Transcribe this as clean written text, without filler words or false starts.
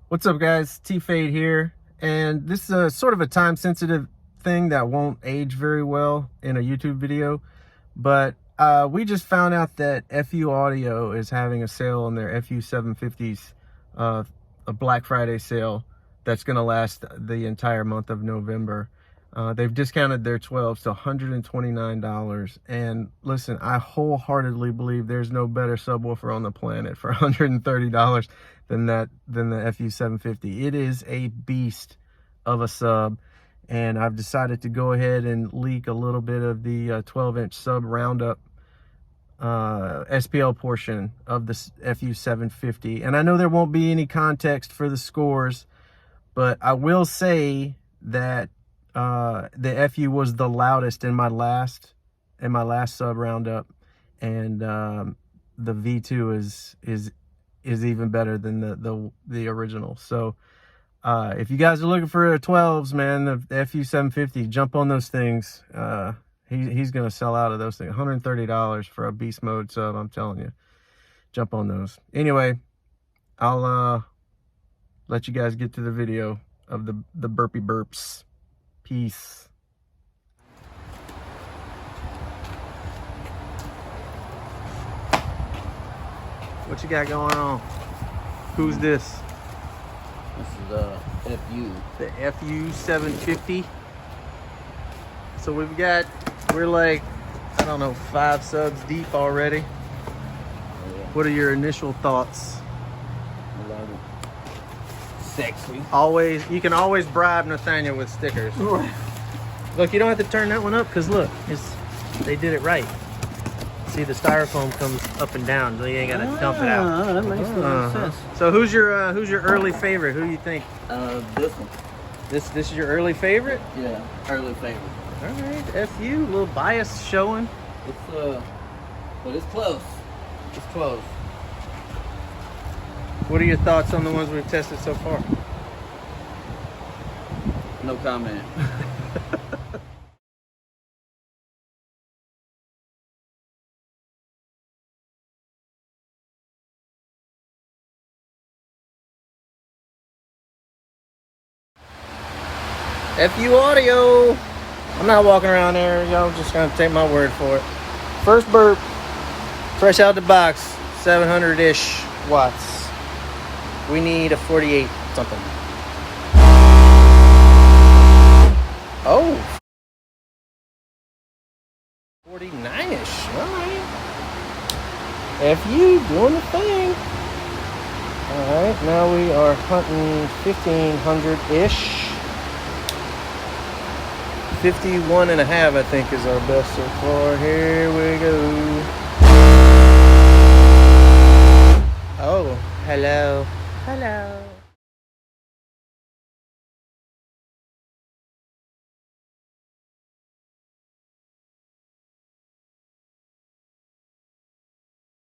What's up, guys? T-Fade here, and this is a sort of a time-sensitive thing that won't age very well in a YouTube video, but we just found out that FU Audio is having a sale on their FU 750s, a Black Friday sale that's going to last the entire month of November. They've discounted their 12s to $129, and listen, I wholeheartedly believe there's no better subwoofer on the planet for $130 than the FU 750. It is a beast of a sub, and I've decided to go ahead and leak a little bit of the 12-inch sub roundup SPL portion of the FU 750. And I know there won't be any context for the scores, but I will say that the FU was the loudest in my last sub roundup, and the V2 is even better than the original. So if you guys are looking for 12s, man, the FU 750, jump on those things. He's gonna sell out of those things. $130 for a beast mode sub, I'm telling you. Jump on those. Anyway, I'll let you guys get to the video of the burpee burps. Peace. What you got going on? Who's this? This is FU. The FU 750. So we're like, I don't know, 5 subs deep already. Oh, yeah. What are your initial thoughts? I love it. Sexy. You can always bribe Nathaniel with stickers. Look, you don't have to turn that one up, because look, they did it right. See, the styrofoam comes up and down, so you ain't gotta dump it out. That makes sense. So who's your early favorite? Who do you think? This one. This is your early favorite? Yeah, early favorite. All right, FU, a little bias showing. It's but it's close. It's close. What are your thoughts on the ones we've tested so far? No comment. FU Audio. I'm not walking around there. Y'all just gonna take my word for it. First burp, fresh out the box, 700-ish watts. We need a 48 something. Oh, 49-ish. All right. FU doing the thing. All right, now we are hunting 1500-ish. 51.5, I think, is our best so far. Here we go. Oh, hello. Hello.